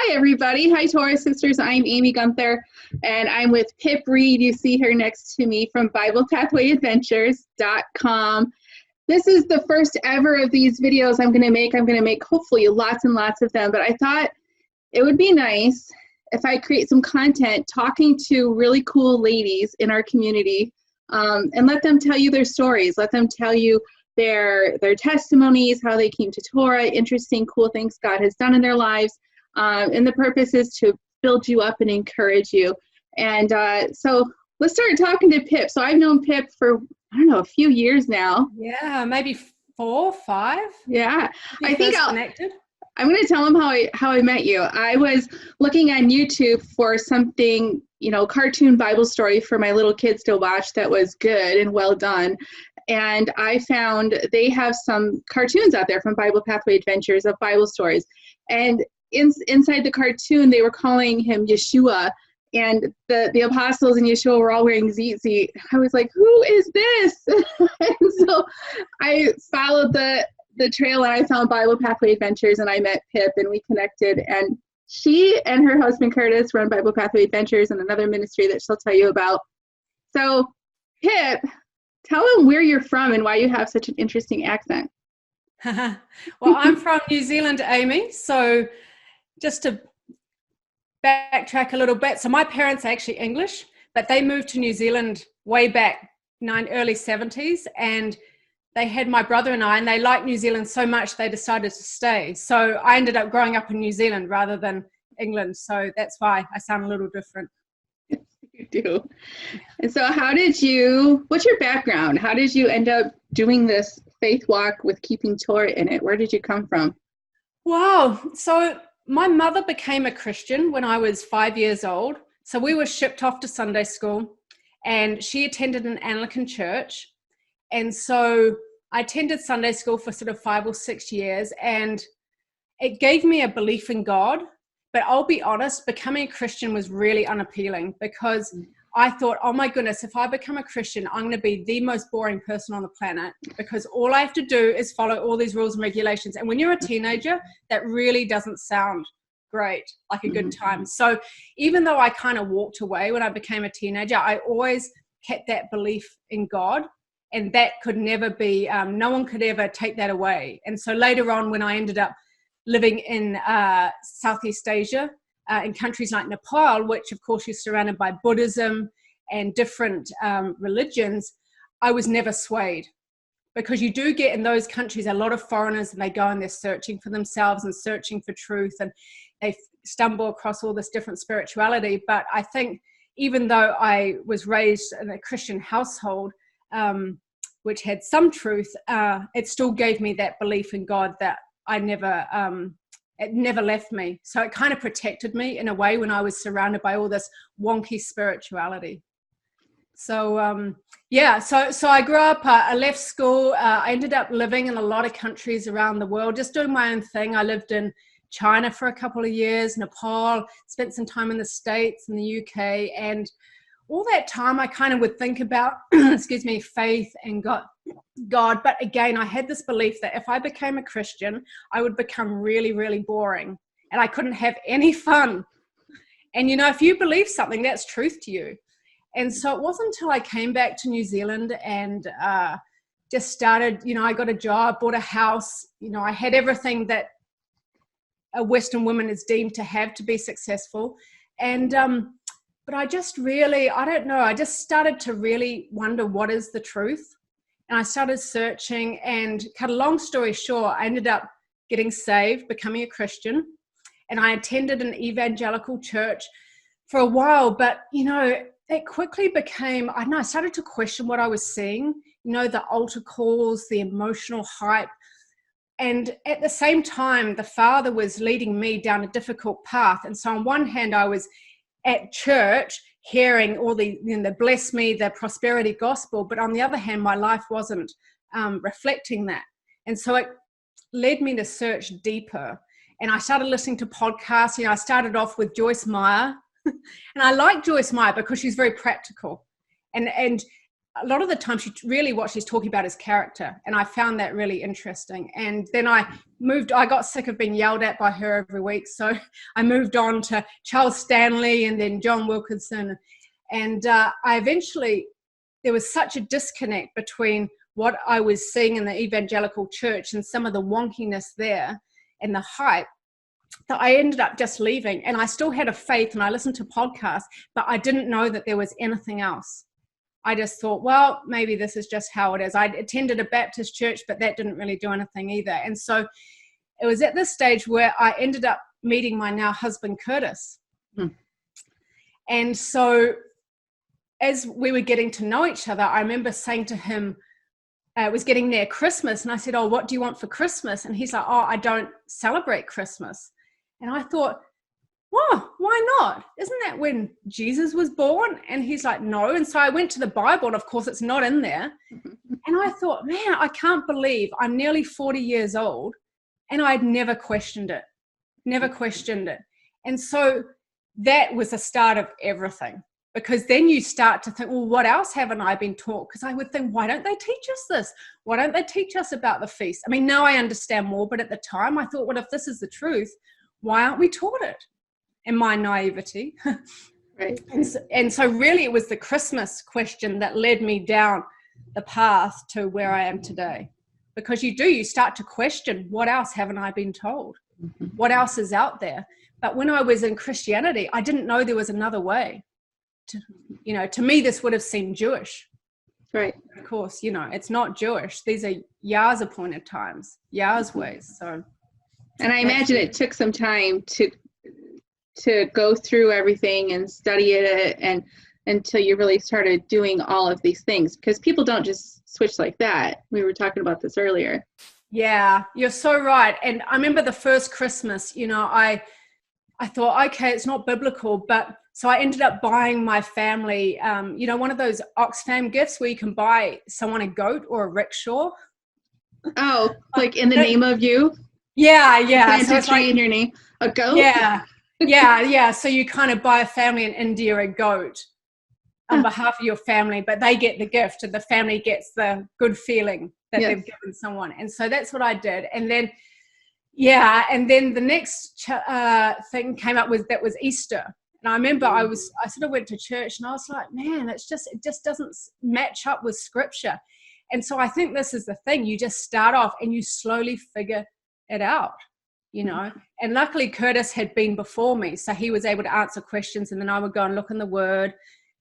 Hi, everybody. Hi, Torah Sisters. I'm Amy Gunther, and I'm with Pip Reid. You see her next to me from BiblePathwayAdventures.com. This is the first ever of these videos I'm going to make. I'm going to make hopefully lots and lots of them, but I thought it would be nice if I create some content talking to really cool ladies in our community and let them tell you their stories. Let them tell you their testimonies, how they came to Torah, interesting, cool things God has done in their lives. And the purpose is to build you up and encourage you. And so let's start talking to Pip. So I've known Pip for, I don't know, a few years now. Yeah, maybe 4, 5. Yeah. I think I'm going to tell him how I met you. I was looking on YouTube for something, cartoon Bible story for my little kids to watch that was good and well done. And I found they have some cartoons out there from Bible Pathway Adventures of Bible stories. And inside the cartoon, they were calling him Yeshua. And the apostles and Yeshua were all wearing tzitzit. I was like, who is this? And so I followed the trail and I found Bible Pathway Adventures and I met Pip and we connected. And she and her husband Curtis run Bible Pathway Adventures and another ministry that she'll tell you about. So Pip, tell them where you're from and why you have such an interesting accent. Well, I'm from New Zealand, Amy. So just to backtrack a little bit. So my parents are actually English, but they moved to New Zealand way back early 70s. And they had my brother and I, and they liked New Zealand so much they decided to stay. So I ended up growing up in New Zealand rather than England. So that's why I sound a little different. You do. And so what's your background? How did you end up doing this faith walk with keeping Torah in it? Where did you come from? Wow. So my mother became a Christian when I was 5 years old. So we were shipped off to Sunday school and she attended an Anglican church. And so I attended Sunday school for sort of 5 or 6 years and it gave me a belief in God. But I'll be honest, becoming a Christian was really unappealing because I thought, oh my goodness, if I become a Christian, I'm going to be the most boring person on the planet because all I have to do is follow all these rules and regulations. And when you're a teenager, that really doesn't sound great, like a good time. So even though I kind of walked away when I became a teenager, I always kept that belief in God. And that could never be, no one could ever take that away. And so later on, when I ended up living in Southeast Asia, in countries like Nepal, which of course is surrounded by Buddhism and different religions, I was never swayed. Because you do get in those countries a lot of foreigners and they go and they're searching for themselves and searching for truth and they stumble across all this different spirituality. But I think even though I was raised in a Christian household, which had some truth, it still gave me that belief in God that it never left me. So it kind of protected me in a way when I was surrounded by all this wonky spirituality. So, so I grew up, I left school. I ended up living in a lot of countries around the world, just doing my own thing. I lived in China for a couple of years, Nepal, spent some time in the States and the UK. And all that time I kind of would think about, faith and God. But again, I had this belief that if I became a Christian, I would become really, really boring and I couldn't have any fun. And, if you believe something, that's truth to you. And so it wasn't until I came back to New Zealand and just started, I got a job, bought a house, I had everything that a Western woman is deemed to have to be successful. And, but I just really, I just started to really wonder what is the truth. And I started searching and cut a long story short, I ended up getting saved, becoming a Christian. And I attended an evangelical church for a while, but, it quickly became, I started to question what I was seeing, the altar calls, the emotional hype. And at the same time, the Father was leading me down a difficult path. And so on one hand, I was at church hearing all the bless me, the prosperity gospel, but on the other hand, my life wasn't reflecting that. And so it led me to search deeper. And I started listening to podcasts. I started off with Joyce Meyer. And I like Joyce Meyer because she's very practical. And a lot of the time really what she's talking about is character. And I found that really interesting. And then I got sick of being yelled at by her every week. So I moved on to Charles Stanley and then John Wilkinson. And there was such a disconnect between what I was seeing in the evangelical church and some of the wonkiness there and the hype, that I ended up just leaving. And I still had a faith and I listened to podcasts, but I didn't know that there was anything else. I just thought, well, maybe this is just how it is. I attended a Baptist church, but that didn't really do anything either. And so it was at this stage where I ended up meeting my now husband, Curtis. And so as we were getting to know each other, I remember saying to him, it was getting near Christmas, and I said, oh, what do you want for Christmas? And he's like, oh, I don't celebrate Christmas. And I thought, well, why not? Isn't that when Jesus was born? And he's like, no. And so I went to the Bible, and of course it's not in there. And I thought, man, I can't believe I'm nearly 40 years old and I'd never questioned it. And so that was the start of everything, because then you start to think, well, what else haven't I been taught? Because I would think, why don't they teach us this? Why don't they teach us about the feast? I mean, now I understand more, but at the time I thought, well, if this is the truth, why aren't we taught it? In my naivety. Right. And so really it was the Christmas question that led me down the path to where I am today. Because you start to question, what else haven't I been told? What else is out there? But when I was in Christianity, I didn't know there was another way. To me, this would have seemed Jewish. Right. Of course, it's not Jewish. These are Yah's appointed times, Yah's ways. So, and I imagine it took some time to go through everything and study it and until you really started doing all of these things, because people don't just switch like that. We were talking about this earlier. Yeah, you're so right. And I remember the first Christmas, I thought, okay, it's not biblical, but so I ended up buying my family, one of those Oxfam gifts where you can buy someone a goat or a rickshaw. Oh, like in the name of you? Yeah. Plant a tree in your name. A goat? Yeah. So you kind of buy a family in India a goat on behalf of your family, but they get the gift and the family gets the good feeling that they've given someone. And so that's what I did. And then, the next thing came up that was Easter. And I remember I sort of went to church and I was like, man, it just doesn't match up with scripture. And so I think this is the thing. You just start off and you slowly figure it out. And luckily Curtis had been before me, so he was able to answer questions, and then I would go and look in the word.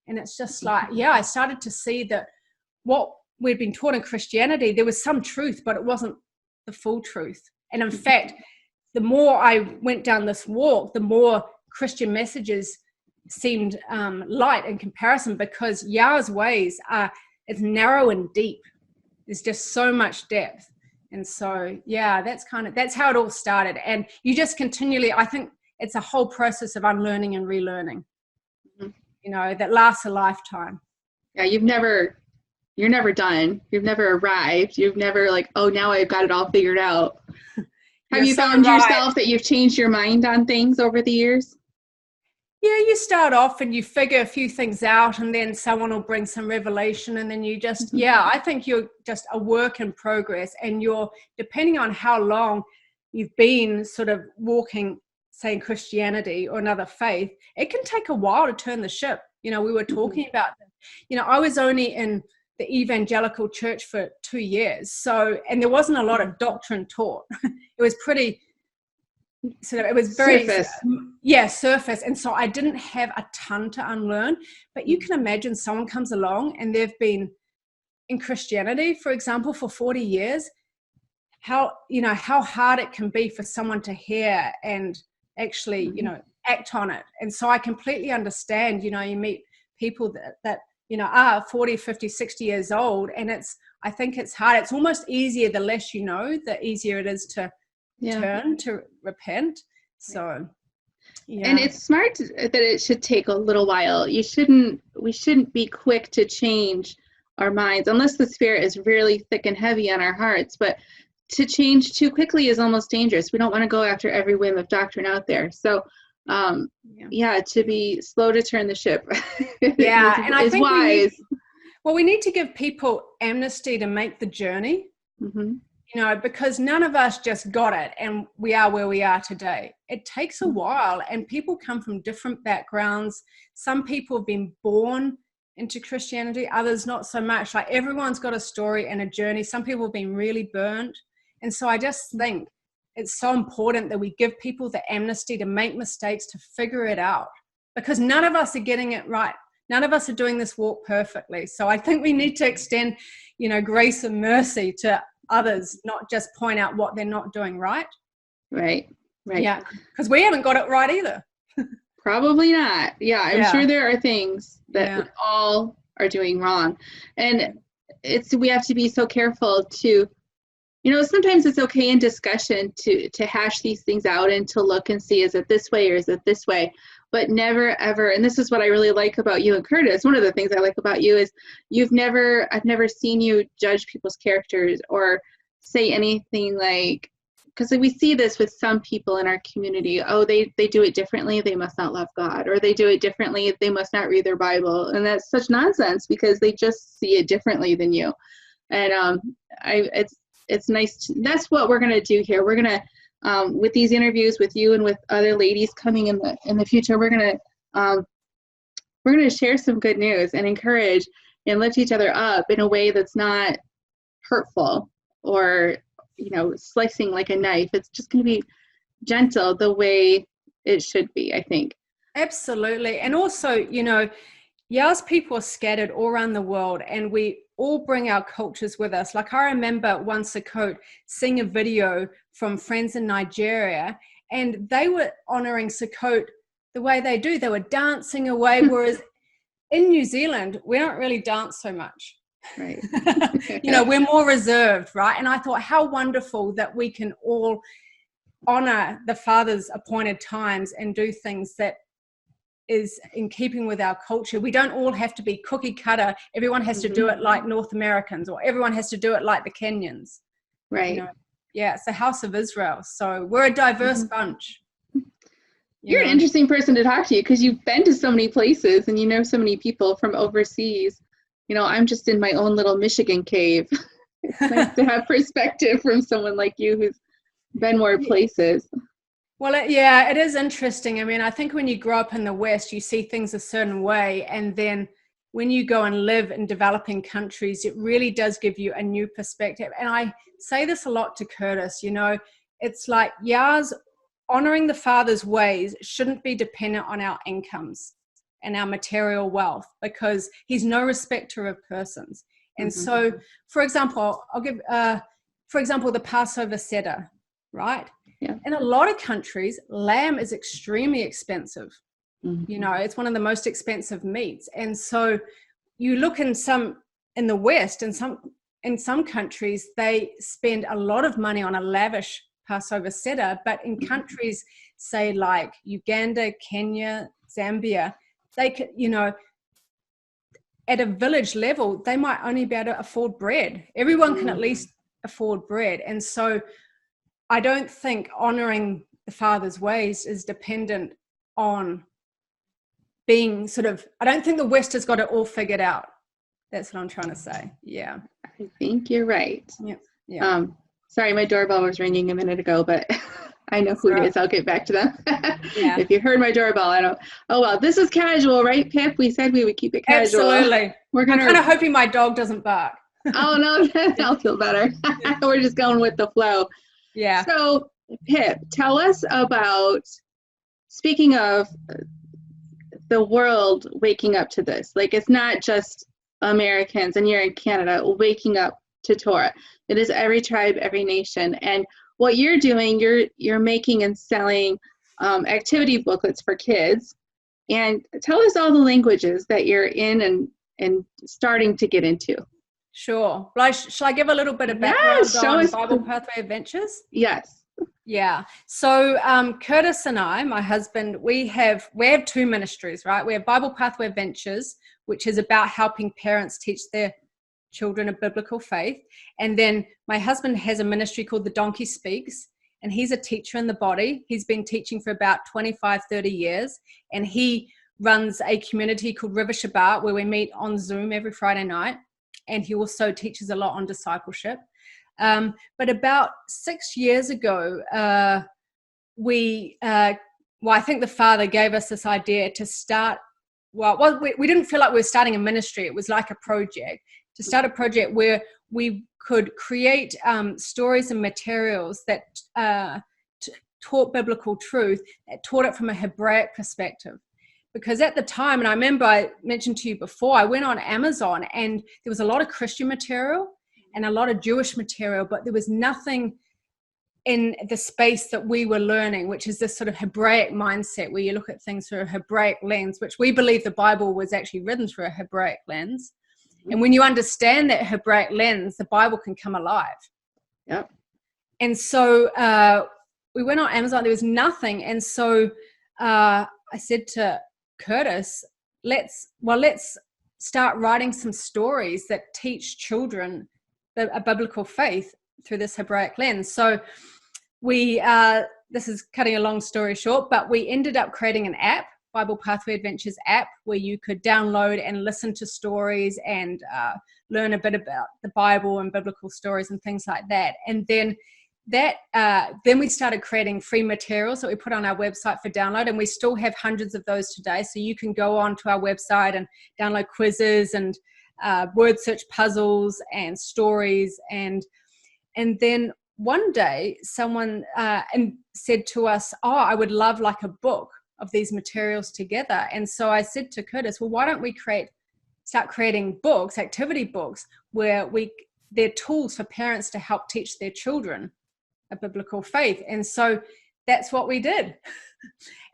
And it's just like, I started to see that what we'd been taught in Christianity, there was some truth, but it wasn't the full truth. And in fact, the more I went down this walk, the more Christian messages seemed light in comparison, because Yah's ways it's narrow and deep. There's just so much depth. And so, that's how it all started. And you just continually, I think it's a whole process of unlearning and relearning, that lasts a lifetime. Yeah. You're never done. You've never arrived. You've never like, oh, now I've got it all figured out. Have you found yourself that you've changed your mind on things over the years? Yeah, you start off and you figure a few things out, and then someone will bring some revelation, and then you just, I think you're just a work in progress, and you're, depending on how long you've been sort of walking, say, in Christianity or another faith, it can take a while to turn the ship. We were talking about that. I was only in the evangelical church for 2 years, and there wasn't a lot of doctrine taught. It was pretty... So it was very surface. And so I didn't have a ton to unlearn, but you can imagine someone comes along and they've been in Christianity, for example, for 40 years, how hard it can be for someone to hear and actually, act on it. And so I completely understand, you meet people that are 40, 50, 60 years old, and I think it's hard. It's almost easier, the less you know, the easier it is to turn, to repent. So and it's smart that it should take a little while. We shouldn't be quick to change our minds unless the Spirit is really thick and heavy on our hearts. But to change too quickly is almost dangerous. We don't want to go after every whim of doctrine out there. So to be slow to turn the ship and I think wise. Well, we need to give people amnesty to make the journey, because none of us just got it and we are where we are today. It takes a while, and people come from different backgrounds. Some people have been born into Christianity, others not so much. Like, everyone's got a story and a journey. Some people have been really burnt. And so I just think it's so important that we give people the amnesty to make mistakes, to figure it out, because none of us are getting it right. None of us are doing this walk perfectly. So I think we need to extend, grace and mercy to others, not just point out what they're not doing right. Right. Yeah, because we haven't got it right either. Probably not. Yeah, I'm sure there are things that we all are doing wrong. And we have to be so careful to, sometimes it's okay in discussion to hash these things out and to look and see, is it this way or is it this way? But never, ever, and this is what I really like about you and Curtis, one of the things I like about you is I've never seen you judge people's characters or say anything like, because we see this with some people in our community, they do it differently, they must not love God, or they do it differently, they must not read their Bible. And that's such nonsense, because they just see it differently than you. And it's nice. That's what we're going to do here. We're going to, with these interviews with you and with other ladies coming in the future, we're going to share some good news and encourage and lift each other up in a way that's not hurtful or, slicing like a knife. It's just going to be gentle the way it should be, I think. Absolutely. And also, Yah's people are scattered all around the world, and we all bring our cultures with us. Like, I remember once Sukkot seeing a video from friends in Nigeria, and they were honoring Sukkot the way they do. They were dancing away, whereas in New Zealand, we don't really dance so much. Right. We're more reserved, right? And I thought, how wonderful that we can all honor the Father's appointed times and do things that is in keeping with our culture. We don't all have to be cookie cutter. Everyone has to do it like North Americans, or everyone has to do it like the Kenyans. Right. Yeah, it's the house of Israel. So we're a diverse bunch. You're an interesting person to talk to, because you've been to so many places and you know so many people from overseas. I'm just in my own little Michigan cave. It's nice to have perspective from someone like you who's been more places. Well, it is interesting. I mean, I think when you grow up in the West, you see things a certain way. And then when you go and live in developing countries, it really does give you a new perspective. And I say this a lot to Curtis, it's like Yah's honoring the Father's ways shouldn't be dependent on our incomes and our material wealth, because he's no respecter of persons. And so, for example, I'll give, the Passover Seder, right? Yeah. In a lot of countries, lamb is extremely expensive. It's one of the most expensive meats. And so you look in the West, and in some countries, they spend a lot of money on a lavish Passover Seder, but in countries, say like Uganda, Kenya, Zambia, they could, at a village level, they might only be able to afford bread. Everyone can at least afford bread. And so I don't think honoring the Father's ways is dependent on being I don't think the West has got it all figured out. That's what I'm trying to say. Yeah. I think you're right. Yeah. Sorry, my doorbell was ringing a minute ago, but I know who it is. I'll get back to them. Yeah. If you heard my doorbell, I don't. Oh, well, this is casual, right, Pip? We said we would keep it casual. Absolutely. I'm kind of hoping my dog doesn't bark. Oh, no, I'll feel better. We're just going with the flow. Yeah. So, Pip, tell us about, speaking of the world waking up to this. Like, it's not just Americans, and you're in Canada, waking up to Torah. It is every tribe, every nation. And what you're doing, you're making and selling activity booklets for kids. And tell us all the languages that you're in and starting to get into. Sure. Well, shall I give a little bit of background on Bible Pathway Adventures? Yes. Yeah. So Curtis and I, my husband, we have two ministries, right? We have Bible Pathway Adventures, which is about helping parents teach their children a biblical faith. And then my husband has a ministry called The Donkey Speaks, and he's a teacher in the body. He's been teaching for about 25, 30 years, and he runs a community called River Shabbat, where we meet on Zoom every Friday night. And he also teaches a lot on discipleship. But about 6 years ago, I think the Father gave us this idea to start. Well, we didn't feel like we were starting a ministry. It was like a project, to start a project where we could create stories and materials that taught biblical truth, that taught it from a Hebraic perspective. Because at the time, and I remember I mentioned to you before, I went on Amazon and there was a lot of Christian material and a lot of Jewish material, but there was nothing in the space that we were learning, which is this sort of Hebraic mindset where you look at things through a Hebraic lens, which we believe the Bible was actually written through a Hebraic lens. And when you understand that Hebraic lens, the Bible can come alive. Yep. And so we went on Amazon, there was nothing. And so I said to Curtis, let's start writing some stories that teach children a biblical faith through this Hebraic lens. So we, this is cutting a long story short, but we ended up creating an app, Bible Pathway Adventures app, where you could download and listen to stories and learn a bit about the Bible and biblical stories and things like that. And then then we started creating free materials that we put on our website for download, and we still have hundreds of those today. So you can go on to our website and download quizzes and word search puzzles and stories. And then one day someone said to us, I would love like a book of these materials together. And so I said to Curtis, well, why don't we start creating books, activity books, where they're tools for parents to help teach their children a biblical faith. And so that's what we did.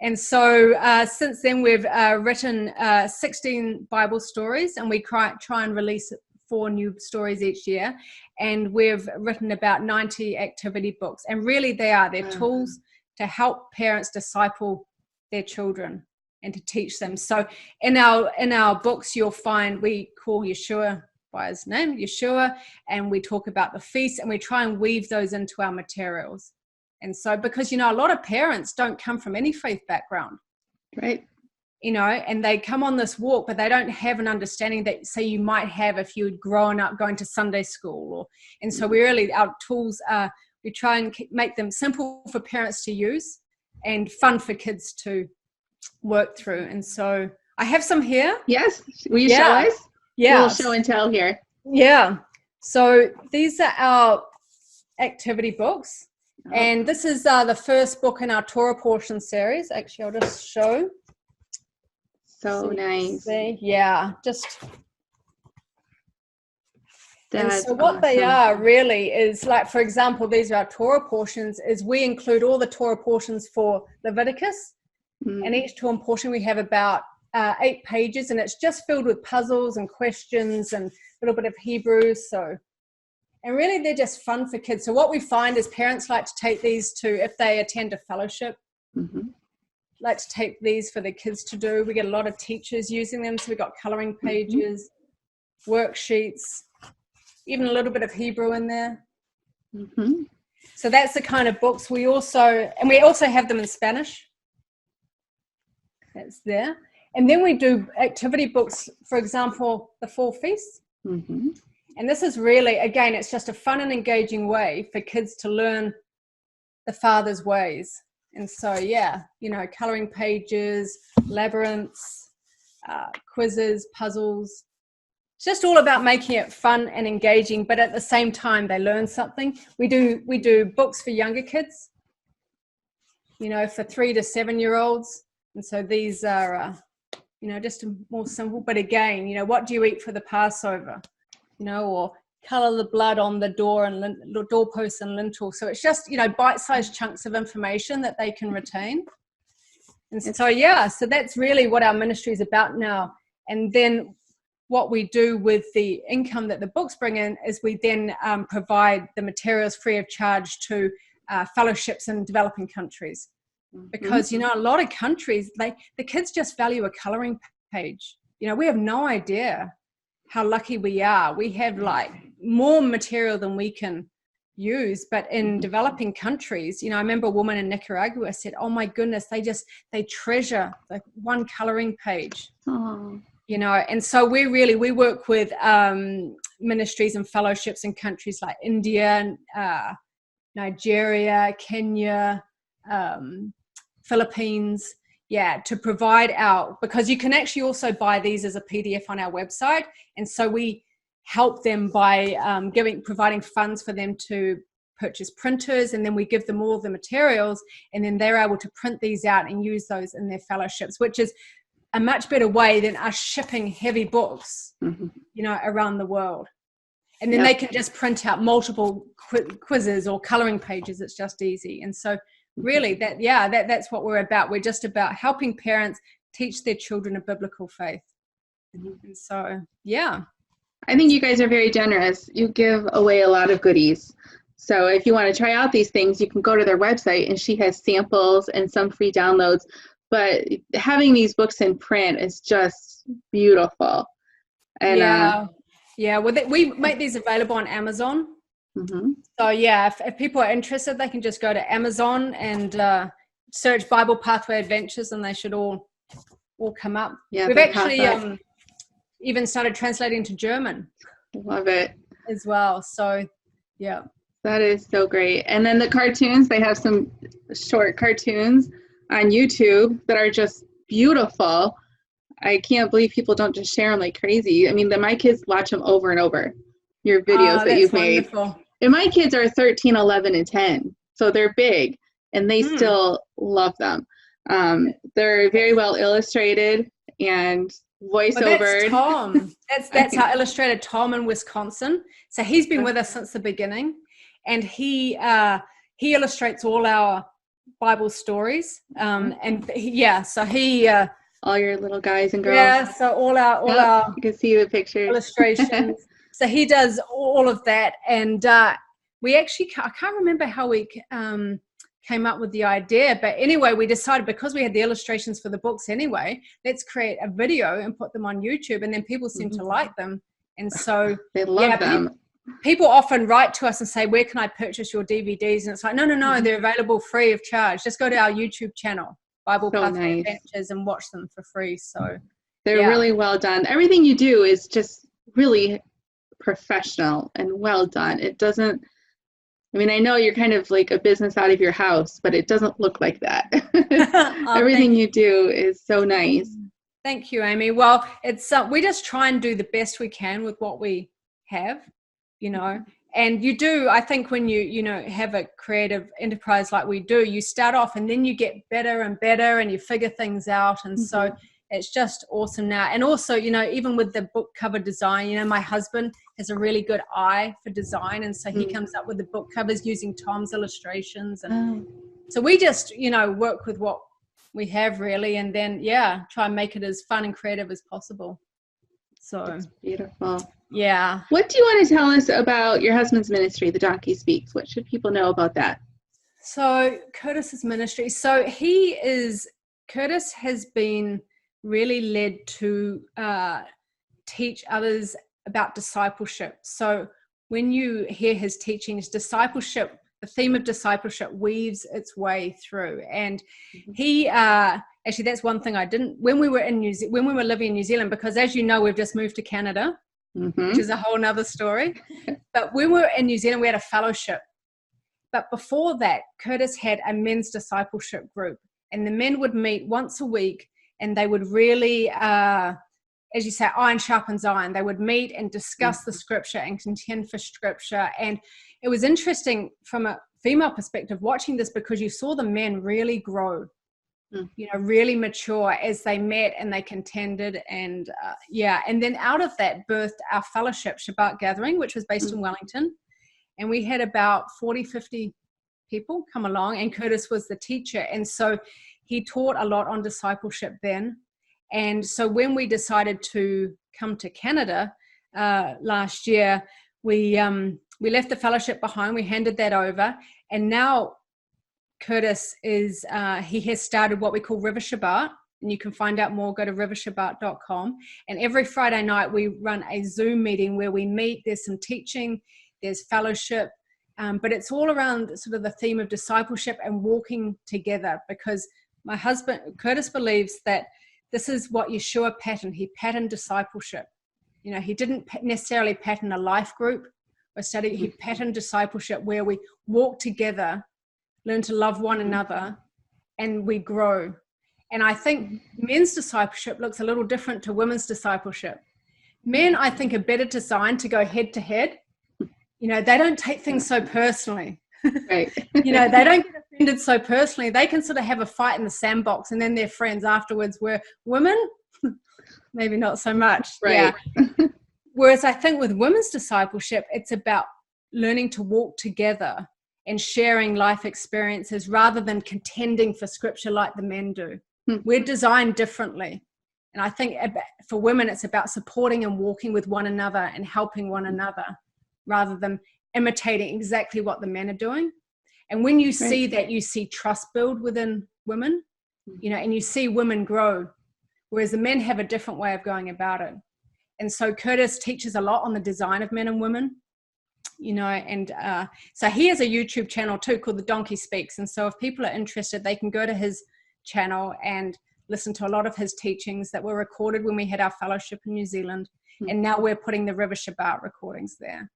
And so since then we've written 16 Bible stories, and we try and release 4 new stories each year. And we've written about 90 activity books. And really they're tools to help parents disciple their children and to teach them. So in our books, you'll find we call Yeshua by his name, Yeshua, and we talk about the feast, and we try and weave those into our materials. And so, because, a lot of parents don't come from any faith background. Right. And they come on this walk, but they don't have an understanding that, say, you might have if you had grown up going to Sunday school. And so our tools we try and make them simple for parents to use and fun for kids to work through. And so I have some here. Yes. Will you show us? Yeah. We'll show and tell here. Yeah. So these are our activity books. Oh. And this is the first book in our Torah portion series. Actually, I'll just show. So nice. Yeah. And so what awesome. they are really is, like, for example, these are our Torah portions, is we include all the Torah portions for Leviticus. And each Torah portion we have about 8 pages, and it's just filled with puzzles and questions and a little bit of Hebrew. And really they're just fun for kids. So what we find is parents like to take these if they attend a fellowship, like to take these for the kids to do. We get a lot of teachers using them. So we've got coloring pages, worksheets, even a little bit of Hebrew in there. So that's the kind of books we also have them in Spanish. That's there. And then we do activity books, for example, the 4 feasts. And this is really, again, it's just a fun and engaging way for kids to learn the Father's ways. And so, coloring pages, labyrinths, quizzes, puzzles. It's just all about making it fun and engaging, but at the same time, they learn something. We do books for younger kids, for 3 to 7-year-olds. And so these are, just more simple. But again, what do you eat for the Passover? Or color the blood on the door and doorposts and lintel. So it's just, bite-sized chunks of information that they can retain. And so, so that's really what our ministry is about now. And then what we do with the income that the books bring in is we then provide the materials free of charge to fellowships in developing countries. Because, a lot of countries, the kids just value a coloring page. We have no idea how lucky we are. We have more material than we can use. But in developing countries, I remember a woman in Nicaragua said, oh my goodness, they treasure like one coloring page. Oh. And so we work with ministries and fellowships in countries like India, Nigeria, Kenya, Philippines, to provide because you can actually also buy these as a PDF on our website. And so we help them by providing funds for them to purchase printers, and then we give them all the materials, and then they're able to print these out and use those in their fellowships, which is a much better way than us shipping heavy books, around the world. And then they can just print out multiple quizzes or coloring pages. It's just easy. And so really that's what we're about. We're just about helping parents teach their children a biblical faith. And so, I think you guys are very generous. You give away a lot of goodies. So if you want to try out these things, you can go to their website, and she has samples and some free downloads. But having these books in print is just beautiful. And well, we make these available on Amazon. So if people are interested, they can just go to Amazon and search Bible Pathway Adventures, and they should all come up. We've actually even started translating to German. Love it. As well. So that is so great. And then the cartoons, they have some short cartoons on YouTube that are just beautiful. I can't believe people don't just share them like crazy. I mean, my kids watch them over and over, your videos that you've made. And my kids are 13, 11, and 10. So they're big, and they still love them. They're very well illustrated and voiceover. That's Tom. That's our illustrator, Tom, in Wisconsin. So he's been with us since the beginning, and he illustrates all our Bible stories. So he all your little guys and girls. So all our you can see the pictures, illustrations. So he does all of that, and we actually I can't remember how we came up with the idea, but anyway, we decided, because we had the illustrations for the books anyway, let's create a video and put them on YouTube, and then people seem to like them, and so they love them. People often write to us and say, where can I purchase your DVDs? And it's like, no, they're available free of charge. Just go to our YouTube channel, Bible Pathway Adventures, and watch them for free. So they're really well done. Everything you do is just really professional and well done. It doesn't, I know you're kind of like a business out of your house, but it doesn't look like that. Everything you do is so nice. Thank you, Amy. Well, it's we just try and do the best we can with what we have, and you do, I think, when you have a creative enterprise like we do, you start off and then you get better and better, and you figure things out. And so it's just awesome now. And also, even with the book cover design, my husband has a really good eye for design. And so he comes up with the book covers using Tom's illustrations. And so we just, work with what we have, really. And then, try and make it as fun and creative as possible. So that's beautiful. Yeah. What do you want to tell us about your husband's ministry, The Donkey Speaks? What should people know about that? So Curtis's ministry. So Curtis has been really led to teach others about discipleship. So when you hear his teachings, the theme of discipleship weaves its way through. And he actually, that's one thing I didn't, when we were living in New Zealand, because as you know, we've just moved to Canada, which is a whole nother story. But when we were in New Zealand, we had a fellowship. But before that, Curtis had a men's discipleship group, and the men would meet once a week, and they would really, as you say, iron sharpens iron. They would meet and discuss the scripture and contend for scripture. And it was interesting from a female perspective watching this, because you saw the men really grow, really mature as they met and they contended. And and then out of that birthed our fellowship Shabbat gathering, which was based in Wellington. And we had about 40, 50 people come along, and Curtis was the teacher. And so he taught a lot on discipleship then. And so when we decided to come to Canada last year, we left the fellowship behind. We handed that over. And now Curtis he has started what we call River Shabbat. And you can find out more, go to rivershabbat.com. And every Friday night we run a Zoom meeting where we meet. There's some teaching, there's fellowship, But it's all around sort of the theme of discipleship and walking together, because my husband, Curtis, believes that this is what Yeshua patterned. He patterned discipleship. You know, he didn't necessarily pattern a life group or study. He patterned discipleship where we walk together, learn to love one another, and we grow. And I think men's discipleship looks a little different to women's discipleship. Men, I think, are better designed to go head to head. You know, they don't take things so personally. Right. You know, they don't get offended so personally. They can sort of have a fight in the sandbox and then they're friends afterwards, where women, maybe not so much. Right. Yeah. Whereas I think with women's discipleship, it's about learning to walk together and sharing life experiences rather than contending for scripture like the men do. We're designed differently. And I think for women, it's about supporting and walking with one another and helping one another rather than imitating exactly what the men are doing. And when you see that, you see trust build within women, you know, and you see women grow, whereas the men have a different way of going about it. And so Curtis teaches a lot on the design of men and women, you know, and so he has a YouTube channel too called The Donkey Speaks. And so if people are interested, they can go to his channel and listen to a lot of his teachings that were recorded when we had our fellowship in New Zealand. And now we're putting the River Shabbat recordings there.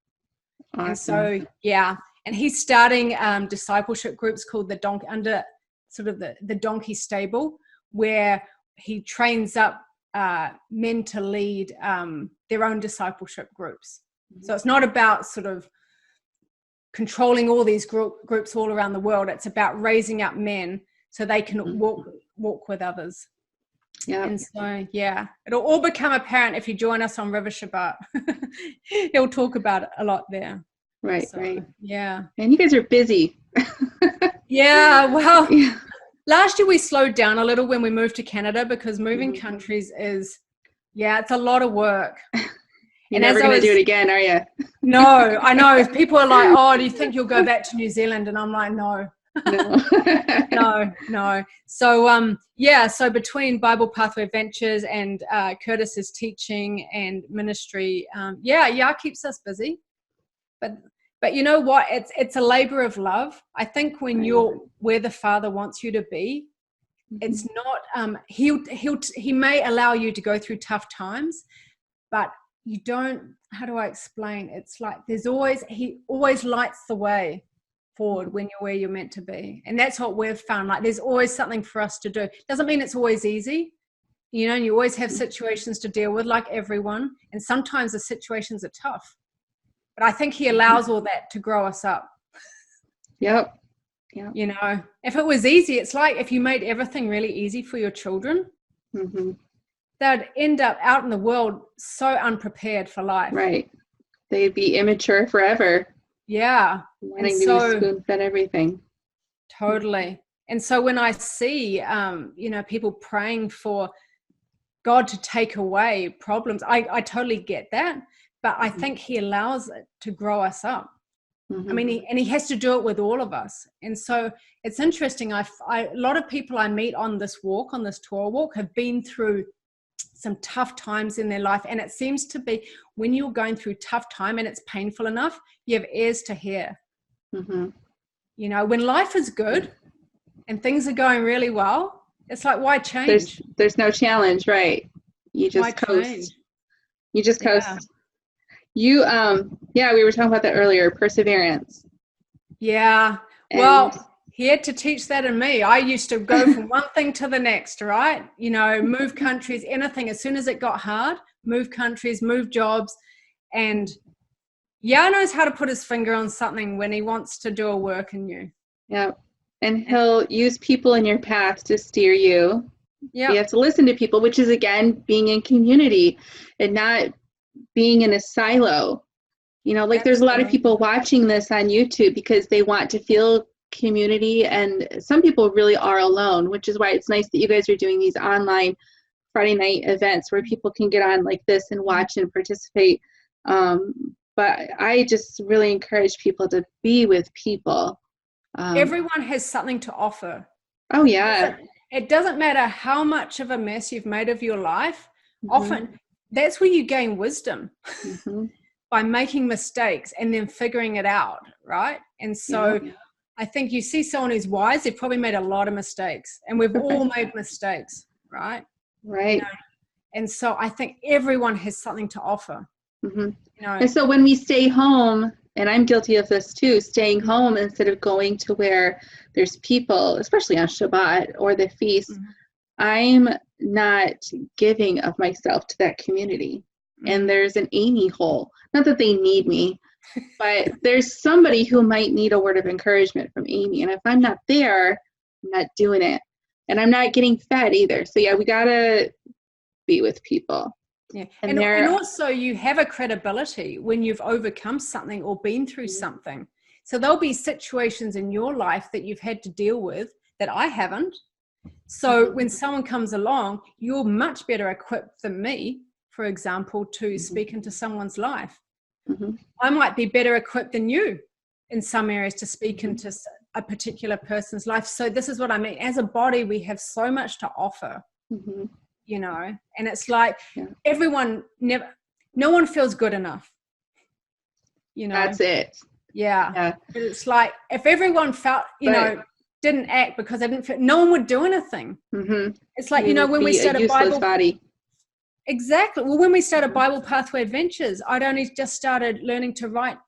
Awesome. And so, yeah, and he's starting discipleship groups called the Donkey, under sort of the Donkey Stable, where he trains up men to lead their own discipleship groups. So it's not about sort of controlling all these groups all around the world. It's about raising up men so they can walk with others. Yeah. And so, yeah, it'll all become apparent if you join us on River Shabbat. He'll talk about it a lot there. Right, so, right. Yeah. And you guys are busy. Yeah, well, last year we slowed down a little when we moved to Canada, because moving countries is, it's a lot of work. You're never going to do it again, are you? No, I know. People are like, oh, do you think you'll go back to New Zealand? And I'm like, no. No. So so between Bible Pathway Ventures and Curtis's teaching and ministry, keeps us busy. But you know what? It's a labor of love. I think when you're where the Father wants you to be, it's not. He may allow you to go through tough times, but you don't. How do I explain? It's like he always lights the way forward when you're where you're meant to be. And that's what we've found. Like, there's always something for us to do. Doesn't mean it's always easy, you know, and you always have situations to deal with, like everyone, and sometimes the situations are tough, but I think he allows all that to grow us up. Yeah. You know, if it was easy, it's like if you made everything really easy for your children, they'd end up out in the world so unprepared for life. Right. They'd be immature forever. Yeah. Wanting to be spoon-fed everything. Totally. And so when I see, people praying for God to take away problems, I totally get that. But I think he allows it to grow us up. I mean, he has to do it with all of us. And so it's interesting. A lot of people I meet on this Torah walk, have been through some tough times in their life. And it seems to be when you're going through tough time and it's painful enough, you have ears to hear. You know, when life is good and things are going really well, it's like, why change? There's no challenge, right? You just coast. Change? You just coast. We were talking about that earlier, perseverance. Yeah. Well, he had to teach that in me. I used to go from one thing to the next, right? You know, move countries, anything. As soon as it got hard, move countries, move jobs. And Yah knows how to put his finger on something when he wants to do a work in you. Yeah. And he'll use people in your path to steer you. Yeah. You have to listen to people, which is, again, being in community and not being in a silo. You know, like there's a lot of people watching this on YouTube because they want to feel community, and some people really are alone, which is why it's nice that you guys are doing these online Friday night events where people can get on like this and watch and participate. But I just really encourage people to be with people. Everyone has something to offer. Oh yeah. It doesn't matter how much of a mess you've made of your life. Often that's where you gain wisdom by making mistakes and then figuring it out, right? And so I think you see someone who's wise, they've probably made a lot of mistakes, and we've all made mistakes, right? Right. And so I think everyone has something to offer. And so when we stay home, and I'm guilty of this too, staying home instead of going to where there's people, especially on Shabbat or the feast, I'm not giving of myself to that community. And there's an Amy hole. Not that they need me, but there's somebody who might need a word of encouragement from Amy. And if I'm not there, I'm not doing it. And I'm not getting fed either. So we got to be with people. Yeah. And also you have a credibility when you've overcome something or been through something. So there'll be situations in your life that you've had to deal with that I haven't. So when someone comes along, you're much better equipped than me, for example, to speak into someone's life. I might be better equipped than you in some areas to speak into a particular person's life. So this is what I mean. As a body, we have so much to offer. You know, and it's like no one feels good enough, you know. That's it. But it's like if everyone felt, didn't act because they didn't feel, no one would do anything. It's like, when we started Bible body. Exactly. Well, when we started Bible Pathway Adventures, I'd only just started learning to write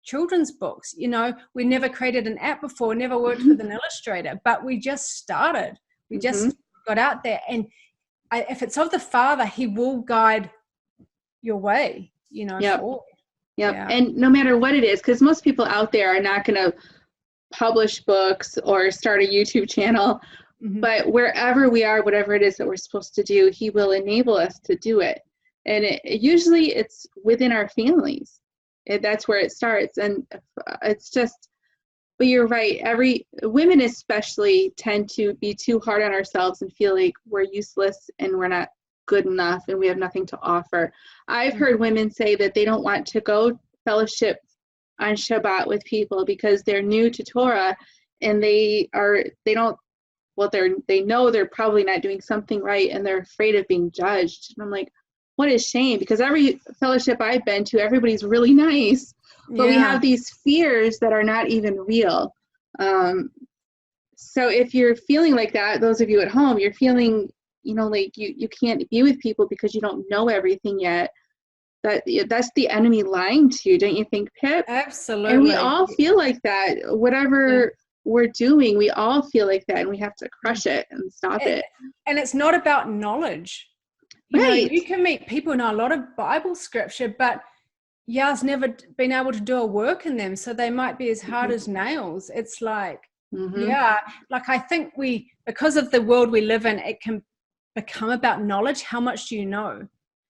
children's books. We never created an app before, never worked with an illustrator, but we just started. We just got out there, and if it's of the Father, he will guide your way, forward. And no matter what it is, because most people out there are not going to publish books or start a YouTube channel, but wherever we are, whatever it is that we're supposed to do, he will enable us to do it. And usually it's within our families. That's where it starts. And it's just, but you're right. Women especially tend to be too hard on ourselves and feel like we're useless and we're not good enough and we have nothing to offer. I've heard women say that they don't want to go fellowship on Shabbat with people because they're new to Torah and they know they're probably not doing something right and they're afraid of being judged. And I'm like, what a shame, because every fellowship I've been to, everybody's really nice. But we have these fears that are not even real. So if you're feeling like that, those of you at home, you're feeling, like you can't be with people because you don't know everything yet. That's the enemy lying to you, don't you think, Pip? Absolutely. And we all feel like that. Whatever we're doing, we all feel like that, and we have to crush it and stop it. And it's not about knowledge. You can meet people who know a lot of Bible scripture, but Yah's never been able to do a work in them, so they might be as hard as nails. It's like, like I think because of the world we live in, it can become about knowledge. How much do you know?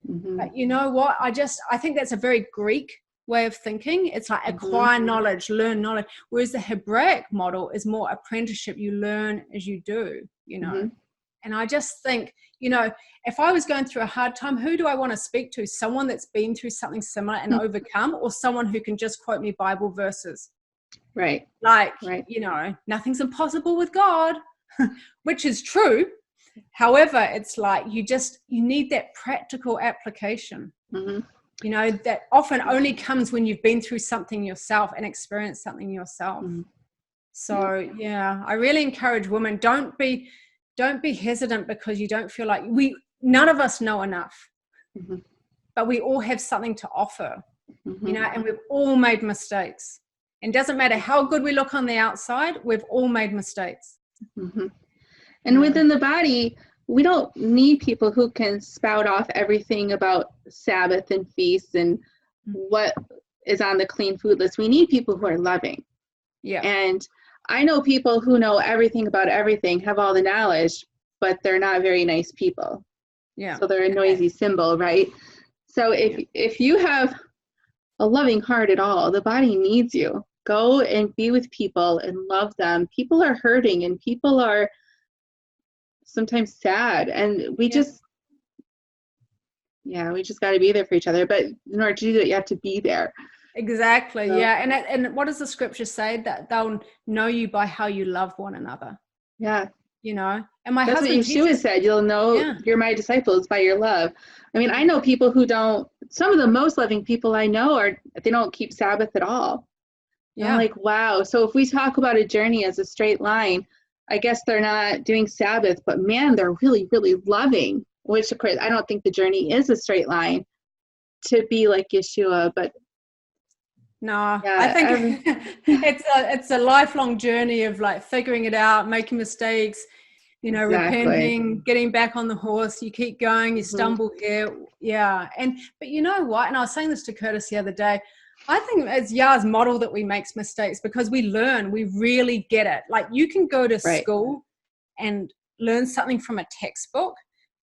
But you know what? I think that's a very Greek way of thinking. It's like acquire knowledge, learn knowledge, whereas the Hebraic model is more apprenticeship. You learn as you do, And I just think, if I was going through a hard time, who do I want to speak to? Someone that's been through something similar and overcome, or someone who can just quote me Bible verses? Right. Nothing's impossible with God, which is true. However, it's like you need that practical application, that often only comes when you've been through something yourself and experienced something yourself. So, I really encourage women, don't be hesitant because you don't feel like none of us know enough, but we all have something to offer, and we've all made mistakes. And it doesn't matter how good we look on the outside, we've all made mistakes. And within the body, we don't need people who can spout off everything about Sabbath and feasts and what is on the clean food list. We need people who are loving. And I know people who know everything about everything, have all the knowledge, but they're not very nice people. So they're a noisy symbol, right? So if you have a loving heart at all, the body needs you. Go and be with people and love them. People are hurting and people are sometimes sad, and we just got to be there for each other. But in order to do that, you have to be there. Exactly. So, and what does the scripture say? That they'll know you by how you love one another. And my That's husband, what Yeshua said. You'll know you're my disciples by your love. I mean, I know people who don't. Some of the most loving people I know they don't keep Sabbath at all. Yeah. I'm like, wow. So if we talk about a journey as a straight line, I guess they're not doing Sabbath, but man, they're really, really loving, which of course, I don't think the journey is a straight line to be like Yeshua, but no, yeah, I think it's a lifelong journey of like figuring it out, making mistakes, repenting, getting back on the horse. You keep going, you stumble here. Yeah. But you know what? And I was saying this to Curtis the other day. I think it's Yah's model that we make mistakes because we learn, we really get it. Like you can go to school and learn something from a textbook,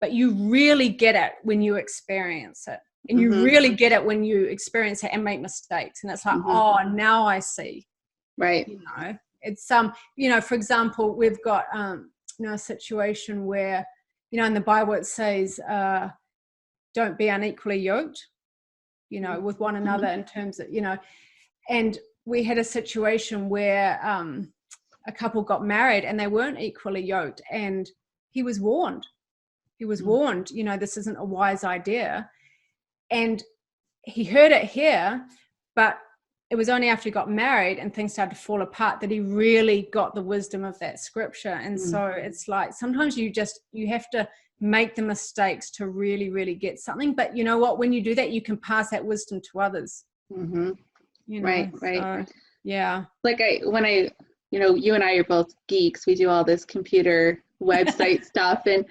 but you really get it when you experience it. And you really get it when you experience it and make mistakes. And it's like, oh, now I see. Right. It's, for example, we've got, a situation where, in the Bible it says, don't be unequally yoked, with one another in terms of, and we had a situation where a couple got married and they weren't equally yoked, and he was warned. This isn't a wise idea. And he heard it here, but it was only after he got married and things started to fall apart that he really got the wisdom of that scripture. And so it's like, sometimes you have to make the mistakes to really, really get something. But you know what, when you do that, you can pass that wisdom to others. Right. So, yeah. Like you and I are both geeks. We do all this computer website stuff, and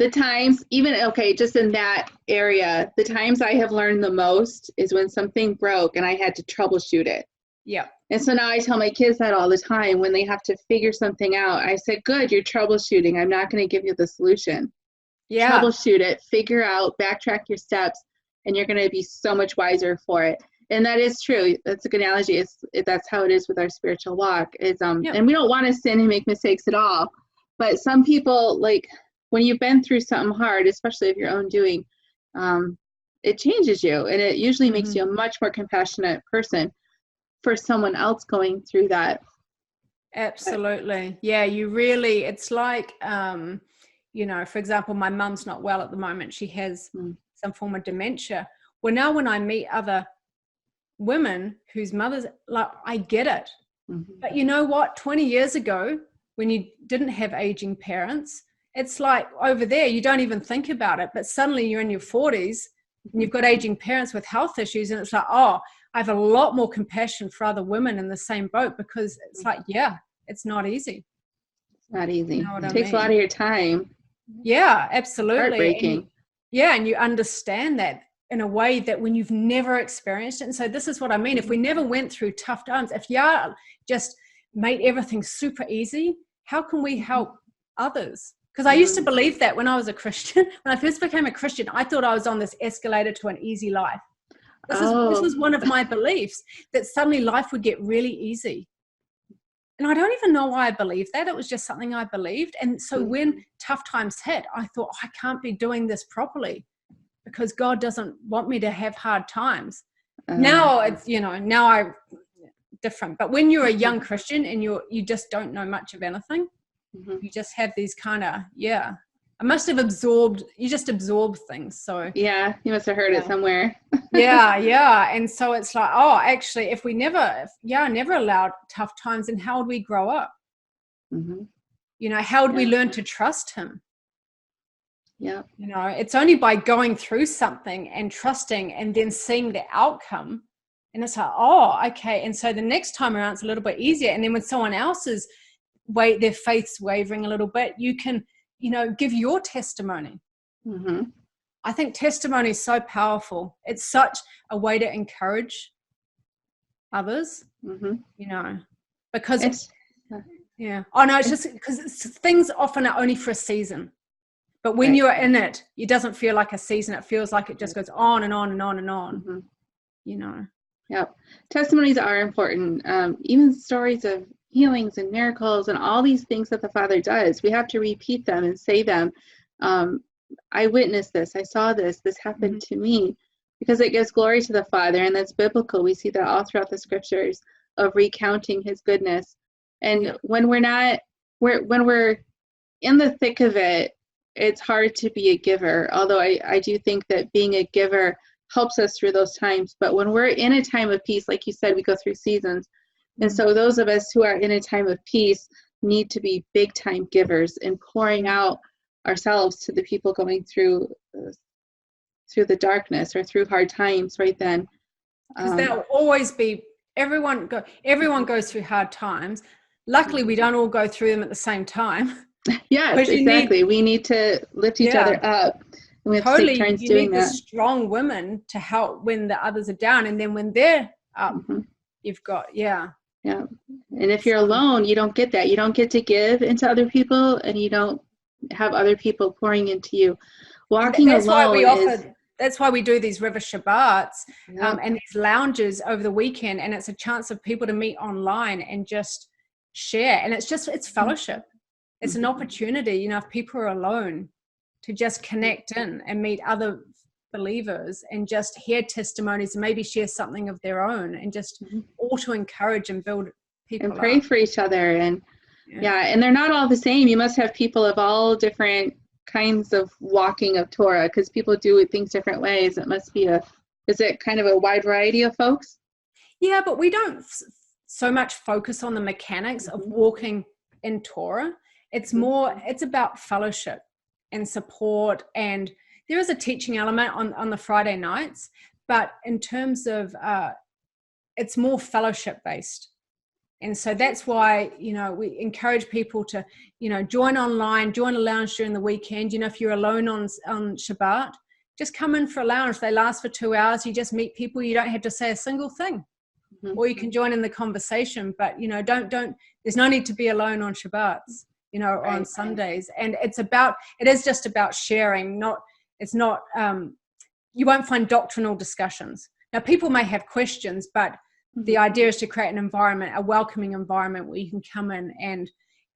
the times, just in that area, the times I have learned the most is when something broke and I had to troubleshoot it. Yeah. And so now I tell my kids that all the time when they have to figure something out. I said, good, you're troubleshooting. I'm not going to give you the solution. Yeah. Troubleshoot it, figure out, backtrack your steps, and you're going to be so much wiser for it. And that is true. That's a good analogy. That's how it is with our spiritual walk. And we don't want to sin and make mistakes at all. But some people, like, when you've been through something hard, especially of your own doing, it changes you, and it usually makes you a much more compassionate person for someone else going through that. Absolutely. Yeah, you really, it's like, for example, my mum's not well at the moment. She has some form of dementia. Well, now when I meet other women whose mothers, like, I get it. But you know what? 20 years ago, when you didn't have aging parents, it's like over there, you don't even think about it, but suddenly you're in your 40s and you've got aging parents with health issues. And it's like, oh, I have a lot more compassion for other women in the same boat, because it's like, yeah, it's not easy. It's not easy. It takes a lot of your time. Yeah, absolutely. Heartbreaking. And you understand that in a way that when you've never experienced it. And so this is what I mean. If we never went through tough times, if Yah just made everything super easy, how can we help others? Because I used to believe that when I was a Christian. When I first became a Christian, I thought I was on this escalator to an easy life. This was one of my beliefs, that suddenly life would get really easy. And I don't even know why I believed that. It was just something I believed. And so when tough times hit, I thought, I can't be doing this properly because God doesn't want me to have hard times. Now it's, now I'm different. But when you're a young Christian and you just don't know much of anything, you just have these kind of, I must have you just absorb things. So yeah, you must have heard it somewhere. yeah. And so it's like, oh, actually, if never allowed tough times, then how would we grow up? How would we learn to trust him? Yeah. It's only by going through something and trusting and then seeing the outcome. And it's like, oh, okay. And so the next time around, it's a little bit easier. And then when someone else's their faith's wavering a little bit, you can, give your testimony. I think testimony is so powerful. It's such a way to encourage others, because it's just because things often are only for a season. But when you're in it, it doesn't feel like a season. It feels like it just goes on and on and on and on, Yeah. Testimonies are important. Even stories of healings and miracles and all these things that the Father does, we have to repeat them and say them. I witnessed this. I saw this. This happened to me, because it gives glory to the Father, and that's biblical. We see that all throughout the scriptures of recounting his goodness. And when we're in the thick of it, it's hard to be a giver. Although I do think that being a giver helps us through those times. But when we're in a time of peace, like you said, we go through seasons. And so those of us who are in a time of peace need to be big time givers and pouring out ourselves to the people going through the darkness or through hard times right then. Because there will always be, everyone goes through hard times. Luckily, we don't all go through them at the same time. Yes, exactly. We need to lift each other up. And we have to take turns doing that. You need the strong women to help when the others are down. And then when they're up, you've got, Yeah. And if you're alone, you don't get that. You don't get to give into other people, and you don't have other people pouring into you. Walking alone That's why we do these river Shabbats and these lounges over the weekend. And it's a chance of people to meet online and just share. And it's fellowship. It's an opportunity, if people are alone, to just connect in and meet other believers and just hear testimonies and maybe share something of their own and just all to encourage and build people and pray for each other. And and they're not all the same. You must have people of all different kinds of walking of Torah, because people do things different ways. It must be is it kind of a wide variety of folks? Yeah, but we don't so much focus on the mechanics of walking in Torah. It's about fellowship and support, and there is a teaching element on the Friday nights, but in terms of it's more fellowship based. And so that's why, we encourage people to, join online, join a lounge during the weekend. If you're alone on Shabbat, just come in for a lounge. They last for 2 hours. You just meet people. You don't have to say a single thing, or you can join in the conversation. But, there's no need to be alone on Shabbats, or on Sundays. And it is just about sharing. You won't find doctrinal discussions. Now, people may have questions, but the idea is to create an environment, a welcoming environment where you can come in, and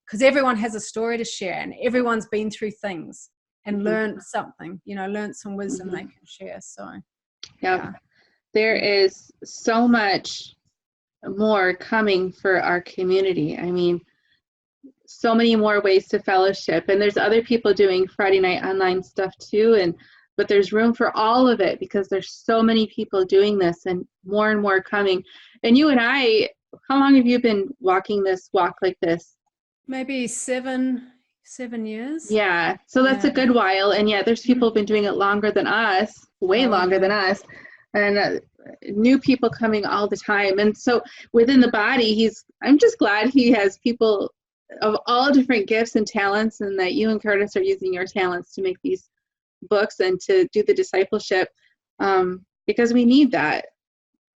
because everyone has a story to share and everyone's been through things and learned something, learned some wisdom they can share. So, there is so much more coming for our community. I mean, so many more ways to fellowship, and there's other people doing Friday night online stuff too, but there's room for all of it because there's so many people doing this and more coming. And you and I, how long have you been walking this walk like this? Maybe 7 years. Yeah, so that's a good while. And there's people who've been doing it longer than us, longer than us, and new people coming all the time. And so within the body, I'm just glad he has people of all different gifts and talents, and that you and Curtis are using your talents to make these books and to do the discipleship, because we need that.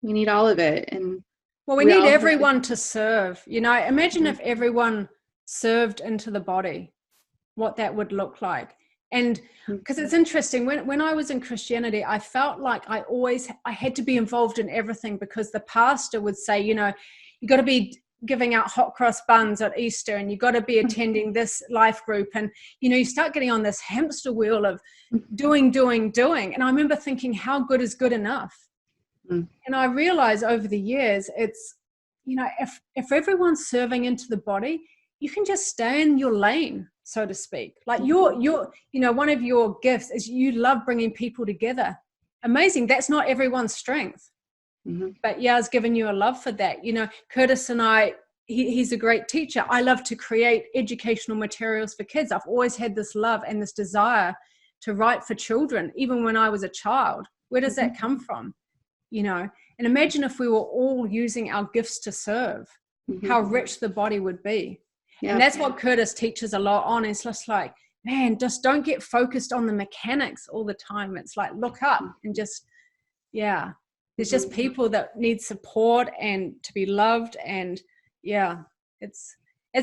We need all of it. And we need everyone to serve. Imagine if everyone served into the body, what that would look like. And because it's interesting, when I was in Christianity, I felt like I had to be involved in everything, because the pastor would say, you got to be giving out hot cross buns at Easter, and you got to be attending this life group, and you start getting on this hamster wheel of doing. And I remember thinking, how good is good enough? And I realized over the years, it's if everyone's serving into the body, you can just stay in your lane, so to speak. Like you're one of your gifts is you love bringing people together. Amazing. That's not everyone's strength. But Yah's given you a love for that. Curtis and I, he's a great teacher. I love to create educational materials for kids. I've always had this love and this desire to write for children, even when I was a child. Where does that come from? And imagine if we were all using our gifts to serve, how rich the body would be. And that's what Curtis teaches a lot on. It's just like, man, just don't get focused on the mechanics all the time. It's like, look up and just, there's just people that need support and to be loved. And it's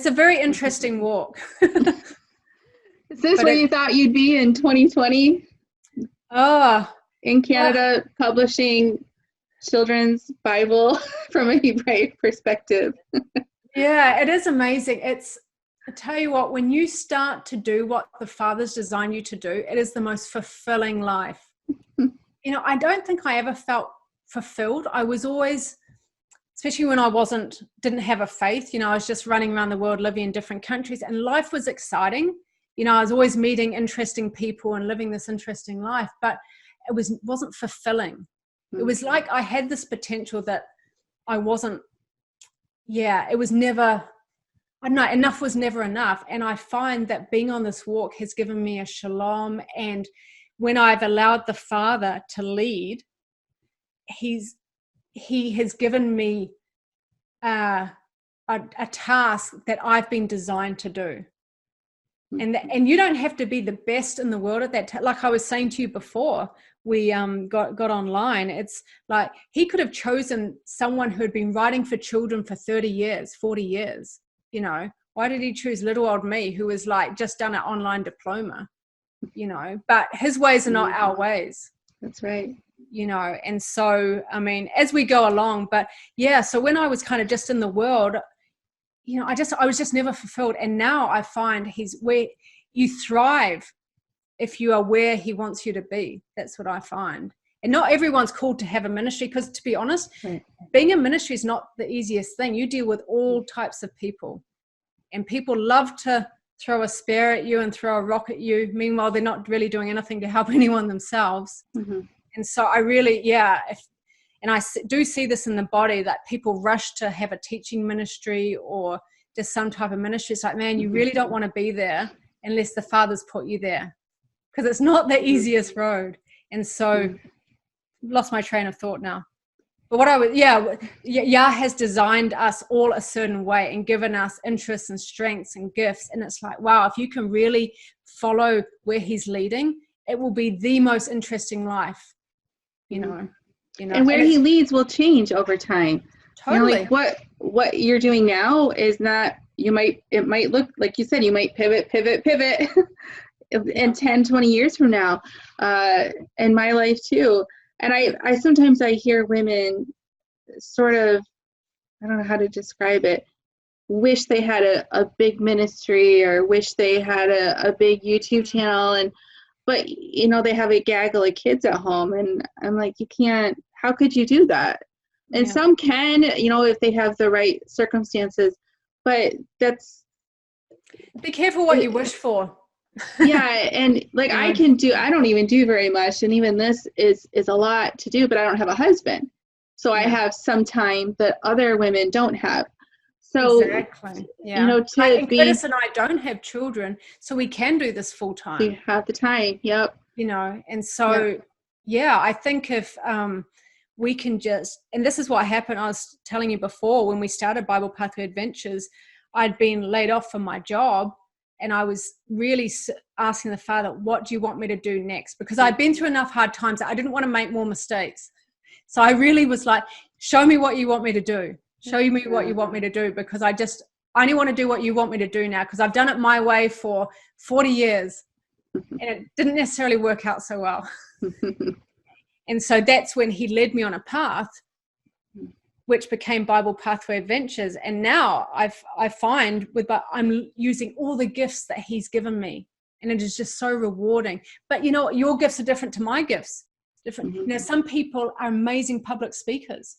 a very interesting walk. Is this where you thought you'd be in 2020? In Canada, publishing children's Bible from a Hebraic perspective. It is amazing. I tell you what, when you start to do what the Father's designed you to do, it is the most fulfilling life. I don't think I ever felt fulfilled. I was always, especially when I didn't have a faith, I was just running around the world, living in different countries, and life was exciting. I was always meeting interesting people and living this interesting life, but it wasn't fulfilling. It was like I had this potential that I wasn't it was never, I don't know, enough was never enough. And I find that being on this walk has given me a shalom. And when I've allowed the Father to lead, he has given me a task that I've been designed to do. And you don't have to be the best in the world at that. Like I was saying to you before, we got online. It's like he could have chosen someone who had been writing for children for 30 years, 40 years. You know, why did he choose little old me who was like just done an online diploma? You know, but his ways are not our ways. That's right. You know, and so, I mean, as we go along, but yeah, so when I was kind of just in the world, you know, I was just never fulfilled. And now I find he's where you thrive if you are where he wants you to be. That's what I find. And not everyone's called to have a ministry, because to be honest, being in ministry is not the easiest thing. You deal with all types of people, and people love to throw a spear at you and throw a rock at you. Meanwhile, they're not really doing anything to help anyone themselves. Mm-hmm. And so I really, and I do see this in the body, that people rush to have a teaching ministry or just some type of ministry. It's like, man, you really don't want to be there unless the Father's put you there, because it's not the easiest road. And so lost my train of thought now. But what I would, Yah has designed us all a certain way and given us interests and strengths and gifts. And it's like, wow, if you can really follow where he's leading, it will be the most interesting life, you know. And where he leads will change over time. Totally. You know, like what you're doing now is not, it might look like you said, you might pivot in 10, 20 years from now, in my life too. And I sometimes I hear women sort of, I don't know how to describe it, wish they had a big ministry, or wish they had a big YouTube channel, but you know, they have a gaggle of kids at home, and I'm like, you can't, how could you do that? And some can, you know, if they have the right circumstances, but be careful what you wish for. And like I don't even do very much, and even this is a lot to do, but I don't have a husband, so I have some time that other women don't have. So exactly, you know, Curtis and I don't have children, so we can do this full time. We have the time, you know, and so I think if we can just, and this is what happened. I was telling you before, when we started Bible Pathway Adventures, I'd been laid off from my job. And I was really asking the Father, what do you want me to do next? Because I'd been through enough hard times that I didn't want to make more mistakes. So I really was like, show me what you want me to do. Show me what you want me to do, because I only want to do what you want me to do now, because I've done it my way for 40 years and it didn't necessarily work out so well. And so that's when he led me on a path which became Bible Pathway Adventures. And now I find I'm using all the gifts that he's given me, and it is just so rewarding. But you know, your gifts are different to my gifts. Different. You know, some people are amazing public speakers.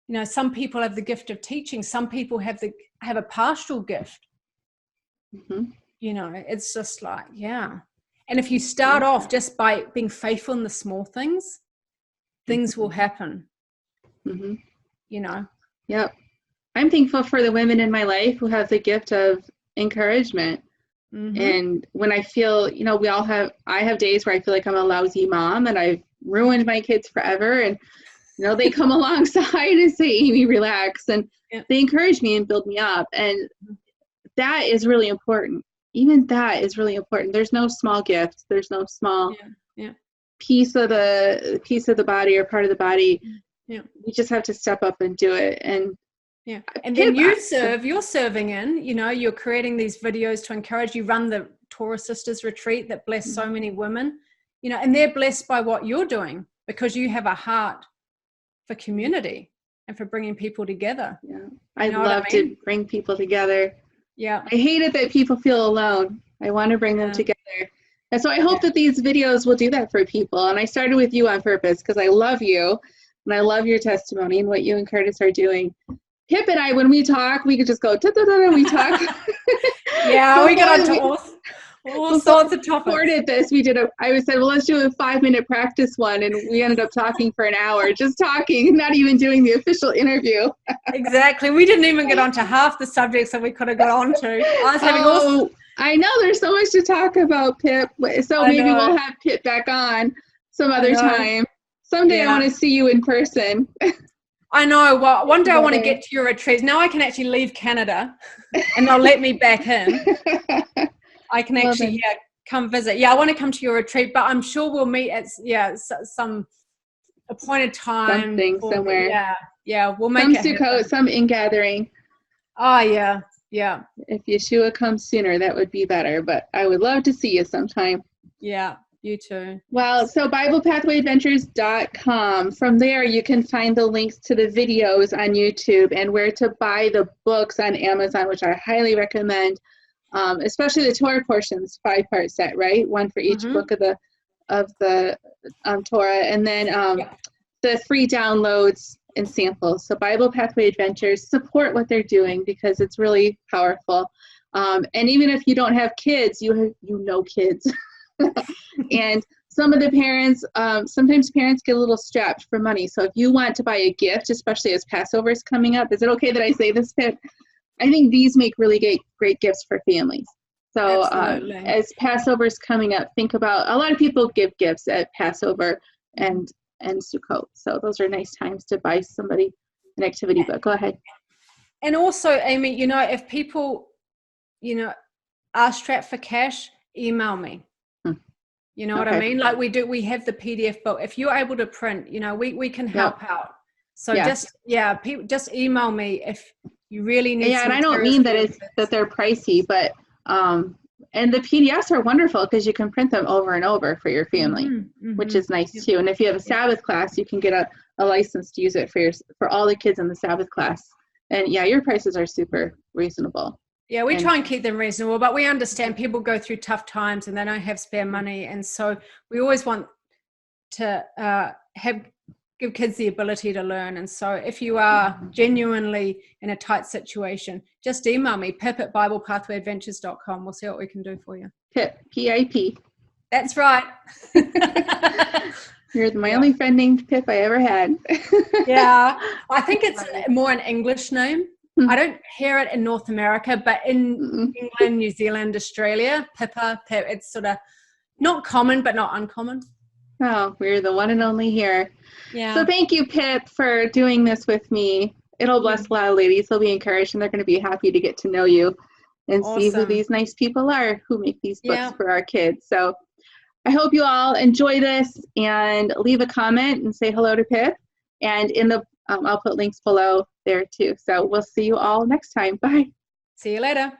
You know, some people have the gift of teaching. Some people have a pastoral gift. You know, it's just like, And if you start off just by being faithful in the small things, things will happen. You know. Yep. I'm thankful for the women in my life who have the gift of encouragement. And when I feel, you know, I have days where I feel like I'm a lousy mom and I've ruined my kids forever. And, you know, they come alongside and say, Amy, relax. And they encourage me and build me up. And that is really important. Even that is really important. There's no small gift. There's no small piece of the body or part of the body. You just have to step up and do it. And and then you're serving in, you know, you're creating these videos to encourage. You run the Torah Sisters retreat that bless so many women, you know, and they're blessed by what you're doing because you have a heart for community and for bringing people together. I love to bring people together. I hate it that people feel alone. I want to bring them together. And so I hope that these videos will do that for people. And I started with you on purpose because I love you and I love your testimony and what you and Curtis are doing. Pip and I, when we talk, we could just go, we talk. We got onto All sorts of topics. Recorded this. I said, well, let's do a 5-minute practice one. And we ended up talking for an hour, just talking, not even doing the official interview. Exactly. We didn't even get onto half the subjects that we could have got onto. I was having I know there's so much to talk about, Pip. So maybe we'll have Pip back on some other time. Someday I want to see you in person. I know. Well, one day I want to get to your retreats. Now I can actually leave Canada and they'll let me back in. I can actually come visit. Yeah, I want to come to your retreat, but I'm sure we'll meet at some appointed time. Something somewhere. Yeah, we'll make some Sukkot, some in-gathering. Oh, yeah. If Yeshua comes sooner, that would be better, but I would love to see you sometime. Yeah, you too. Well, so BiblePathwayAdventures.com. From there, you can find the links to the videos on YouTube and where to buy the books on Amazon, which I highly recommend, especially the Torah portions, 5-part set, right? One for each book of the Torah, and then the free downloads and samples. So Bible Pathway Adventures, support what they're doing because it's really powerful. And even if you don't have kids, you know kids. And some of the parents, sometimes parents get a little strapped for money. So if you want to buy a gift, especially as Passover is coming up, is it okay that I say this, Pip? I think these make really great gifts for families. So as Passover is coming up, think about, a lot of people give gifts at Passover and Sukkot. So those are nice times to buy somebody an activity book. Go ahead. And also, Amy, if people, are strapped for cash, email me. You know what I mean? Like we have the PDF book. If you're able to print, we can help out. So just email me if you really need. Yeah, and I don't mean that they're pricey, but and the PDFs are wonderful because you can print them over and over for your family, which is nice too. And if you have a Sabbath class, you can get a license to use it for all the kids in the Sabbath class. And your prices are super reasonable. Yeah, we try and keep them reasonable, but we understand people go through tough times and they don't have spare money. And so we always want to give kids the ability to learn. And so if you are genuinely in a tight situation, just email me, pip@BiblePathwayAdventures.com. We'll see what we can do for you. Pip, P-I-P. That's right. You're my only friend named Pip I ever had. Yeah, I think it's more an English name. I don't hear it in North America, but in England, New Zealand, Australia, Pip, it's sort of not common, but not uncommon. Oh, we're the one and only here. Yeah. So thank you, Pip, for doing this with me. It'll bless a lot of ladies. They'll be encouraged, and they're going to be happy to get to know you and see who these nice people are who make these books for our kids. So I hope you all enjoy this and leave a comment and say hello to Pip. And in the I'll put links below there too. So we'll see you all next time. Bye. See you later.